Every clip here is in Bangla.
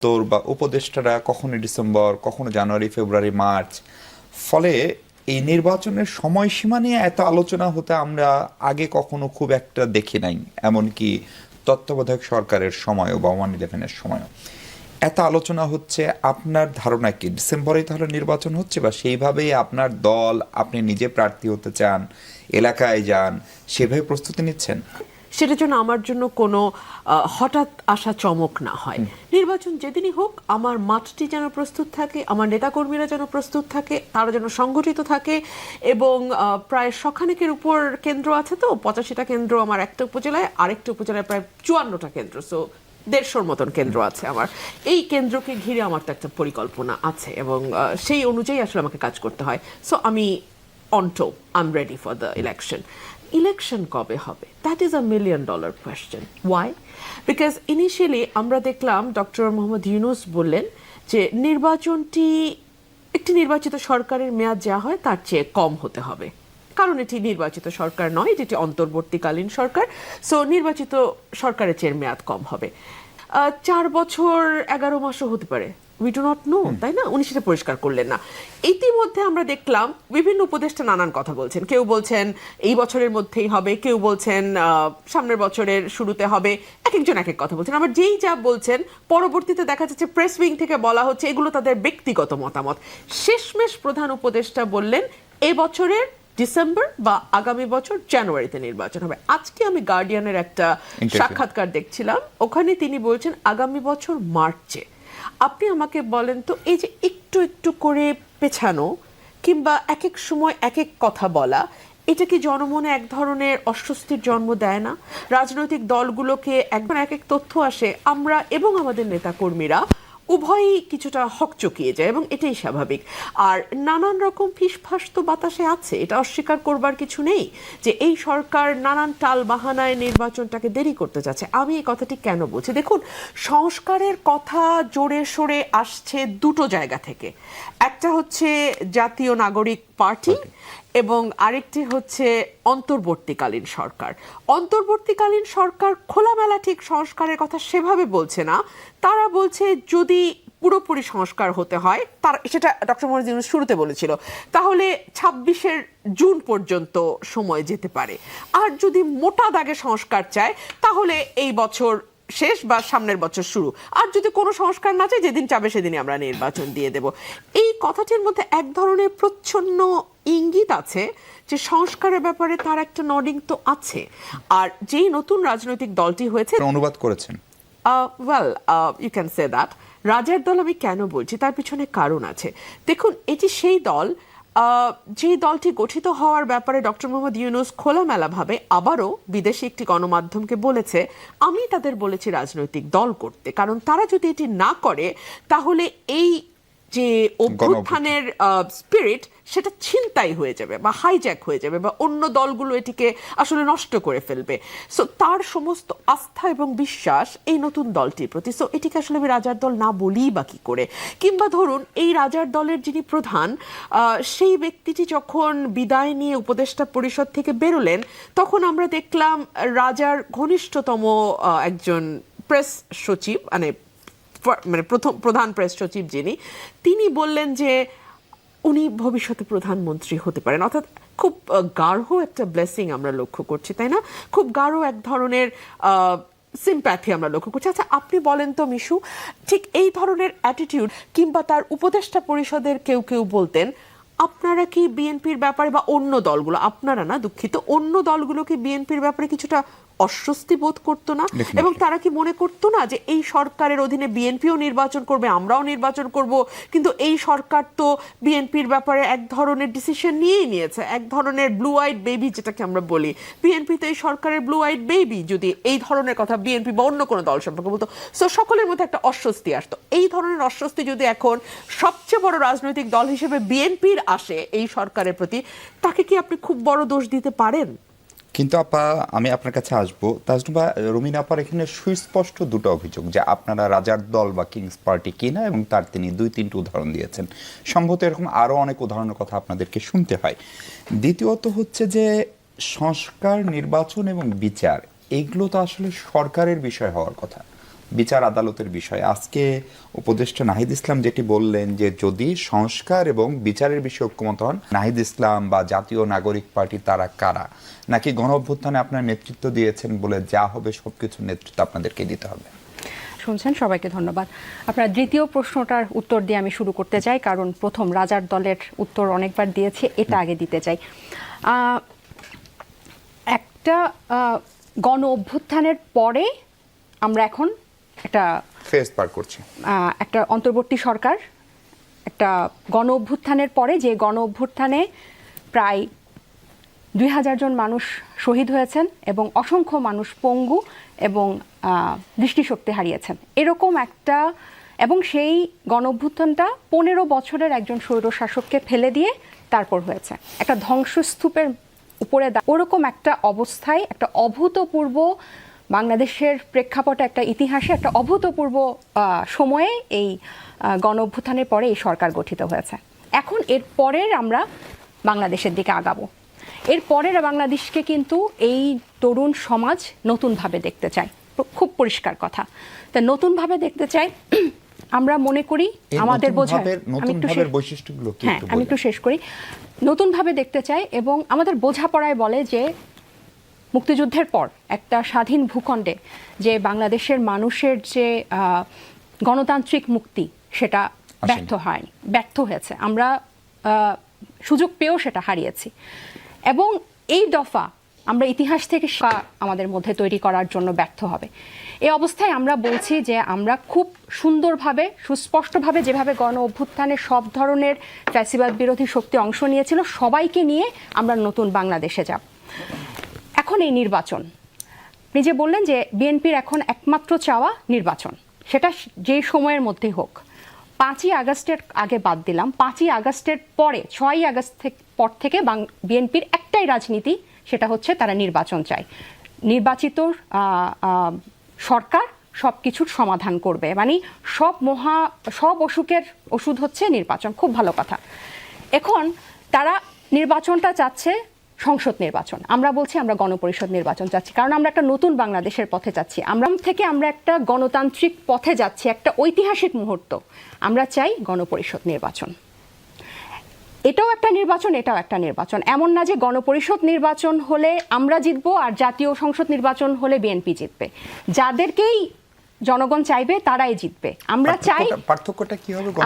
তোর বা উপদেষ্টারা কখনো ডিসেম্বর, কখনো জানুয়ারি, ফেব্রুয়ারি, মার্চ। ফলে এই নির্বাচনের সময়সীমা নিয়ে এত আলোচনা হতে আমরা আগে কখনো খুব একটা দেখি নাই। এমনকি তত্ত্বাবধায়ক সরকারের সময়ও বা 1/11-এর সময়ও এত আলোচনা হচ্ছে। আপনার ধারণা কি ডিসেম্বরে তাহলে নির্বাচন হচ্ছে, বা সেইভাবেই আপনার দল, আপনি নিজে প্রার্থী হতে চান, এলাকায় যান, সেভাবে প্রস্তুতি নিচ্ছেন? সেটার জন্য আমার জন্য কোনো হঠাৎ আসা চমক না হয়। নির্বাচন যেদিনই হোক আমার মাঠটি যেন প্রস্তুত থাকে, আমার নেতাকর্মীরা যেন প্রস্তুত থাকে, তারা যেন সংগঠিত থাকে। এবং প্রায় শখানেকের উপর কেন্দ্র আছে, তো 85টা কেন্দ্র আমার একটা উপজেলায়, আরেকটা উপজেলায় প্রায় 54টা কেন্দ্র, সো 150-র মতন কেন্দ্র আছে আমার। এই কেন্দ্রকে ঘিরে আমার তো একটা পরিকল্পনা আছে এবং সেই অনুযায়ী আসলে আমাকে কাজ করতে হয়। সো আমি অনটো I am ready for the election. Election কবে হবে, that is a $1,000,000 question. Why? Because initially আমরা দেখলাম ডক্টর মোহাম্মদ ইউনূস বললেন যে নির্বাচনটি একটি নির্বাচিত সরকারের মেয়াদ যা হয় তার চেয়ে কম হতে হবে, কারণ এটি নির্বাচিত সরকার নয়, এটি অন্তর্বর্তীকালীন সরকার। সো নির্বাচিত সরকারের চেয়ে মেয়াদ কম হবে। 4 বছর 11 মাসও হতে পারে, উই ডু নট নো, তাই না? উনি সেটা পরিষ্কার করলেন না। ইতিমধ্যে আমরা দেখলাম বিভিন্ন উপদেষ্টা নানান কথা বলছেন। কেউ বলছেন এই বছরের মধ্যেই হবে, কেউ বলছেন সামনের বছরের শুরুতে হবে, এক একজন এক এক কথা বলছেন। আবার যেই যা বলছেন পরবর্তীতে দেখা যাচ্ছে প্রেস উইং থেকে বলা হচ্ছে এগুলো তাদের ব্যক্তিগত মতামত। শেষমেশ প্রধান উপদেষ্টা বললেন এ বছরের ডিসেম্বর বা আগামী বছর জানুয়ারিতে নির্বাচন হবে। আজকে আমি গার্ডিয়ানের একটা সাক্ষাৎকার দেখছিলাম, ওখানে তিনি বলছেন আগামী বছর মার্চে। আপনি আমাকে বলেন তো, এই যে একটু একটু করে পেছানো কিংবা এক এক সময় এক এক কথা বলা, এটা কি জনমনে এক ধরনের অস্বস্তির জন্ম দেয় না? রাজনৈতিক দলগুলোকে একবার এক এক তথ্য আসে, আমরা এবং আমাদের নেতাকর্মীরা উভয়ই কিছুটা হকচকিয়ে যায় এবং এটাই স্বাভাবিক। আর নানান রকম ফিসফাস তো বাতাসে আছে, এটা অস্বীকার করবার কিছু নেই যে এই সরকার নানান টাল বাহানায় নির্বাচনটাকে দেরি করতে যাচ্ছে। আমি এই কথাটি কেন বলছি, দেখুন, সংস্কারের কথা জোরে সোরে আসছে দুটো জায়গা থেকে। একটা হচ্ছে জাতীয় নাগরিক পার্টি এবং আরেকটি হচ্ছে অন্তর্বর্তীকালীন সরকার। অন্তর্বর্তীকালীন সরকার খোলামেলা ঠিক সংস্কারের কথা সেভাবে বলছে না, তারা বলছে যদি পুরোপুরি সংস্কার হতে হয়, তার সেটা ডক্টর মোহাম্মদ ইউনূস শুরুতে বলেছিল, তাহলে 26 জুন পর্যন্ত সময় যেতে পারে। আর যদি মোটা দাগে সংস্কার চায় তাহলে এই বছর শেষ বা সামনের বছর শুরু। আর যদি কোনো সংস্কার না চাই, যেদিন চাবে সেদিনই আমরা নির্বাচন দিয়ে দেব। এই কথাটির মধ্যে এক ধরনের প্রচ্ছন্ন ইঙ্গিত আছে যে সংস্কারের ব্যাপারে তার একটা নডিং তো আছে। আর যেই নতুন রাজনৈতিক দলটি হয়েছে, অনুবাদ করেছেন, well you can say that. রাজার দল আমি কেন বলছি, তার পিছনে কারণ আছে। দেখুন, এটি সেই দল যে দলটি গঠিত হওয়ার ব্যাপারে ডক্টর মোহাম্মদ ইউনূস খোলামেলাভাবে আবারও বিদেশি একটি গণমাধ্যমকে বলেছে আমি তাদের বলেছি রাজনৈতিক দল করতে, কারণ তারা যদি এটি না করে তাহলে এই যে অভ্যুত্থানের স্পিরিট সেটা ছিনতাই হয়ে যাবে বা হাইজ্যাক হয়ে যাবে বা অন্য দলগুলো এটিকে আসলে নষ্ট করে ফেলবে। সো তার সমস্ত আস্থা এবং বিশ্বাস এই নতুন দলটির প্রতি। সো এটিকে আসলে আমি রাজার দল না বলি বা কি করে? কিংবা ধরুন এই রাজার দলের যিনি প্রধান, সেই ব্যক্তিটি যখন বিদায় নিয়ে উপদেষ্টা পরিষদ থেকে বেরোলেন, তখন আমরা দেখলাম রাজার ঘনিষ্ঠতম একজন প্রেস সচিব, মানে প্রথম প্রধান প্রেস সচিব যিনি, তিনি বললেন যে উনি ভবিষ্যতে প্রধানমন্ত্রী হতে পারেন। অর্থাৎ খুব গাঢ় একটা ব্লেসিং আমরা লক্ষ্য করছি, তাই না? খুব গাঢ় এক ধরনের সিম্প্যাথি আমরা লক্ষ্য করছি। আচ্ছা, আপনি বলেন তো মিশু, ঠিক এই ধরনের অ্যাটিটিউড কিংবা তার উপদেষ্টা পরিষদের কেউ কেউ বলতেন আপনারা কি বিএনপির ব্যাপারে বা অন্য দলগুলো, আপনারা না দুঃখিত, অন্য দলগুলো কি বিএনপির ব্যাপারে কিছুটা অস্বস্তি বোধ করতো না? এবং তারা কি মনে করতো না যে এই সরকারের অধীনে বিএনপিও নির্বাচন করবে, আমরাও নির্বাচন করব, কিন্তু এই সরকার তো বিএনপির ব্যাপারে এক ধরনের ডিসিশন নিয়েই নিয়েছে, এক ধরনের ব্লু আইড বেবি যেটাকে আমরা বলি, বিএনপি তো এই সরকারের ব্লু আইড বেবি, যদি এই ধরনের কথা বিএনপি বা অন্য কোনো দল সম্পর্কে বলতো, সো সকলের মধ্যে একটা অস্বস্তি আসতো। এই ধরনের অস্বস্তি যদি এখন সবচেয়ে বড় রাজনৈতিক দল হিসেবে বিএনপির আসে এই সরকারের প্রতি, তাকে কি আপনি খুব বড় দোষ দিতে পারেন? কিন্তু আপা, আমি আপনার কাছে আসবো। তাজনুবা, রুমিন আপার এখানে সুস্পষ্ট দুটো অভিযোগ যে আপনারা রাজার দল বা কিংস পার্টি কিনা, এবং তার তিনি 2-3টি উদাহরণ দিয়েছেন। সম্ভবত এরকম আরও অনেক উদাহরণের কথা আপনাদেরকে শুনতে হয়। দ্বিতীয়ত হচ্ছে যে সংস্কার, নির্বাচন এবং বিচার, এগুলো তো আসলে সরকারের বিষয় হওয়ার কথা। বিচার আদালতের বিষয়। আজকে উপদেষ্টা নাহিদ ইসলাম যেটি বললেন যে যদি সংস্কার এবং বিচারের বিষয়ে ঐক্যমত হন, নাহিদ ইসলাম বা জাতীয় নাগরিক পার্টি তারা কারা, নাকি গণ অভ্যুত্থানে আপনার নেতৃত্ব দিয়েছেন বলে যা হবে সবকিছুর নেতৃত্ব আপনাদেরকে দিতে হবে? শুনছেন, সবাইকে ধন্যবাদ। আপনার দ্বিতীয় প্রশ্নটার উত্তর দিয়ে আমি শুরু করতে চাই, কারণ প্রথম রাজার দলের উত্তর অনেকবার দিয়েছি, এটা আগে দিতে চাই। একটা গণ অভ্যুত্থানের পরে আমরা এখন একটা ফেজ পার করছি, একটা অন্তর্বর্তী সরকার, একটা গণ অভ্যুত্থানের পরে যে গণ অভ্যুত্থানে প্রায় 2000 জন মানুষ শহীদ হয়েছেন এবং অসংখ্য মানুষ পঙ্গু এবং দৃষ্টিশক্তি হারিয়েছেন, এরকম একটা, এবং সেই গণ অভ্যুত্থানটা 15 বছরের একজন স্বৈরশাসককে ফেলে দিয়ে তারপর হয়েছে, একটা ধ্বংসস্তূপের উপরে ওরকম একটা অবস্থায়, একটা অভূতপূর্ব বাংলাদেশের প্রেক্ষাপটে, একটা ইতিহাসে একটা অভূতপূর্ব সময়ে এই গণ অভ্যুত্থানের পরে এই সরকার গঠিত হয়েছে। এখন এর পরের আমরা বাংলাদেশের দিকে আগাবো। এর পরের বাংলাদেশকে কিন্তু এই তরুণ সমাজ নতুনভাবে দেখতে চায়, খুব পরিষ্কার কথা। তা নতুনভাবে দেখতে চাই, আমরা মনে করি আমাদের বৈশিষ্ট্যগুলো কি? হ্যাঁ, আমি একটু শেষ করি। নতুনভাবে দেখতে চাই এবং আমাদের বোঝাপড়ায় বলে যে মুক্তিযুদ্ধের পর একটা স্বাধীন ভূখণ্ডে যে বাংলাদেশের মানুষের যে গণতান্ত্রিক মুক্তি, সেটা ব্যর্থ হয়েছে। আমরা সুযোগ পেয়েও সেটা হারিয়েছি এবং এই দফা আমরা ইতিহাস থেকে আমাদের মধ্যে তৈরি করার জন্য ব্যর্থ হবে। এই অবস্থায় আমরা বলছি যে আমরা খুব সুন্দরভাবে, সুস্পষ্টভাবে, যেভাবে গণ অভ্যুত্থানে সব ধরনের ফ্যাসিবাদ বিরোধী শক্তি অংশ নিয়েছিল, সবাইকে নিয়ে আমরা নতুন বাংলাদেশে যাব। এখন এই নির্বাচন, আপনি যে বললেন যে বিএনপির এখন একমাত্র চাওয়া নির্বাচন, সেটা যেই সময়ের মধ্যেই হোক। 5ই আগস্টের আগে বাদ দিলাম, 5ই আগস্টের পরে 6ই আগস্ট পর থেকে বিএনপির একটাই রাজনীতি, সেটা হচ্ছে তারা নির্বাচন চায়। নির্বাচিত সরকার সব কিছুর সমাধান করবে, মানে সব অসুখের ওষুধ হচ্ছে নির্বাচন। খুব ভালো কথা। এখন তারা নির্বাচনটা চাচ্ছে সংসদ নির্বাচন, আমরা বলছি আমরা গণপরিষদ নির্বাচন চাচ্ছি, কারণ আমরা একটা নতুন বাংলাদেশের পথে যাচ্ছি। আমরা একটা গণতান্ত্রিক পথে যাচ্ছি, একটা ঐতিহাসিক মুহূর্ত। আমরা চাই গণপরিষদ নির্বাচন। এটাও একটা নির্বাচন, এটাও একটা নির্বাচন। এমন না যে গণপরিষদ নির্বাচন হলে আমরা জিতবো আর জাতীয় সংসদ নির্বাচন হলে বিএনপি জিতবে। যাদেরকেই জনগণ চাইবে তারাই জিতবে।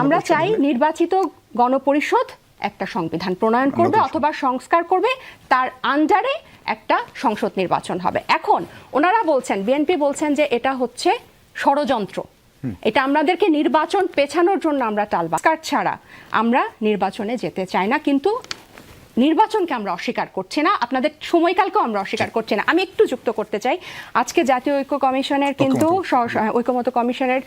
আমরা চাই নির্বাচিত গণপরিষদ একটা সংবিধান প্রণয়ন করবে অথবা সংস্কার করবে, তার আন্ডারে একটা সংসদ নির্বাচন হবে। এখন ওনারা বলছেন, বিএনপি বলছেন যে এটা হচ্ছে ষড়যন্ত্র, এটা আমাদেরকে নির্বাচন পেছানোর জন্য আমরা টালবাস্কার ছাড়া আমরা নির্বাচনে যেতে চাই না। কিন্তু নির্বাচনকে আমরা অস্বীকার করছি না, আপনাদের সময়কালকেও আমরা অস্বীকার করছি না। আমি একটু যুক্ত করতে চাই, আজকে জাতীয় ঐক্য কমিশনের কিন্তু ঐক্যমত্য কমিশনের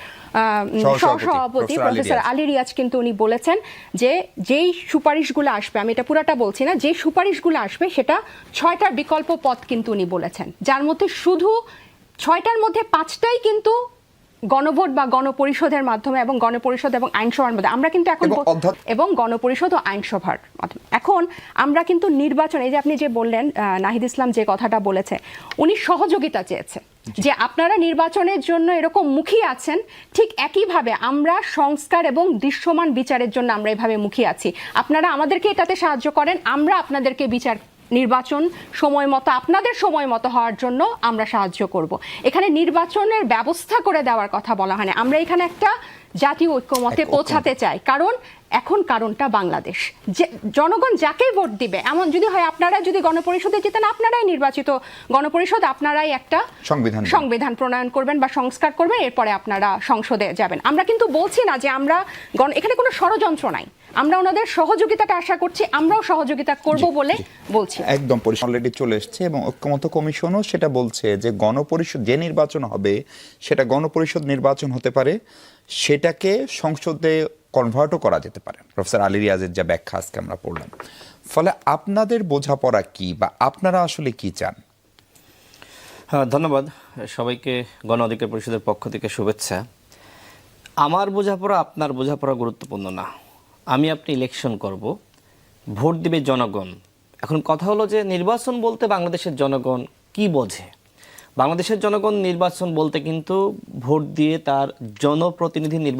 সহসভাপতি প্রফেসর আলী রিয়াজ কিন্তু উনি বলেছেন যে যেই সুপারিশগুলো আসবে, আমি এটা পুরাটা বলছি না, যে সুপারিশগুলো আসবে সেটা 6টার বিকল্প পথ কিন্তু উনি বলেছেন, যার মধ্যে শুধু 6টার মধ্যে 5টাই কিন্তু গণভোট বা গণপরিষদের মাধ্যমে এবং গণপরিষদ এবং আইনসভার মধ্যে আমরা কিন্তু এখন এবং গণপরিষদ ও আইনসভার মাধ্যমে এখন আমরা কিন্তু নির্বাচন, এই যে আপনি যে বললেন নাহিদ ইসলাম যে কথাটা বলেছে, উনি সহযোগিতা চেয়েছে যে আপনারা নির্বাচনের জন্য এরকম মুখী আছেন, ঠিক একইভাবে আমরা সংস্কার এবং দৃশ্যমান বিচারের জন্য আমরা এভাবে মুখী আছি। আপনারা আমাদেরকে এটাতে সাহায্য করেন, আমরা আপনাদেরকে বিচার নির্বাচন সময় মতো, আপনাদের সময় মতো হওয়ার জন্য আমরা সাহায্য করব। এখানে নির্বাচনের ব্যবস্থা করে দেওয়ার কথা বলা হয় না। আমরা এখানে একটা জাতীয় ঐক্যমতে পৌঁছাতে চাই, কারণ এখন কারণটা বাংলাদেশ। যে জনগণ যাকেই ভোট দিবে, এমন যদি হয় আপনারা যদি গণপরিষদে যেতেন, আপনারাই নির্বাচিত গণপরিষদ, আপনারাই একটা সংবিধান প্রণয়ন করবেন বা সংস্কার করবেন, এরপরে আপনারা সংসদে যাবেন। আমরা কিন্তু বলছি না যে আমরা এখানে কোনো ষড়যন্ত্র নাই, আমরা ওনাদের সহযোগিতাটা আশা করছি, আমরাও সহযোগিতা করব বলে বলছি। একদম অলরেডি চলে এসছে এবং ঐক্যমত্য কমিশনও সেটা বলছে যে গণপরিষদ যে নির্বাচন হবে সেটা গণপরিষদ নির্বাচন হতে পারে, সেটাকে সংসদে কনভার্টও করা যেতে পারে। প্রফেসর আলী রিয়াজের যা ব্যাখ্যা আজকে আমরা পড়লাম, ফলে আপনাদের বোঝাপড়া কি বা আপনারা আসলে কি চান? হ্যাঁ, ধন্যবাদ সবাইকে। গণ অধিকার পরিষদের পক্ষ থেকে শুভেচ্ছা। আমার বোঝাপড়া আপনার বোঝাপড়া গুরুত্বপূর্ণ না। আমি আপনি ইলেকশন করব, ভোট দিবে জনগণ। এখন কথা হলো যে নির্বাচন বলতে বাংলাদেশের জনগণ কি বোঝে। বাংলাদেশের জনগণ নির্বাচন বলতে কিন্তু ভোট দিয়ে তার জনপ্রতিনিধি নির্বাচন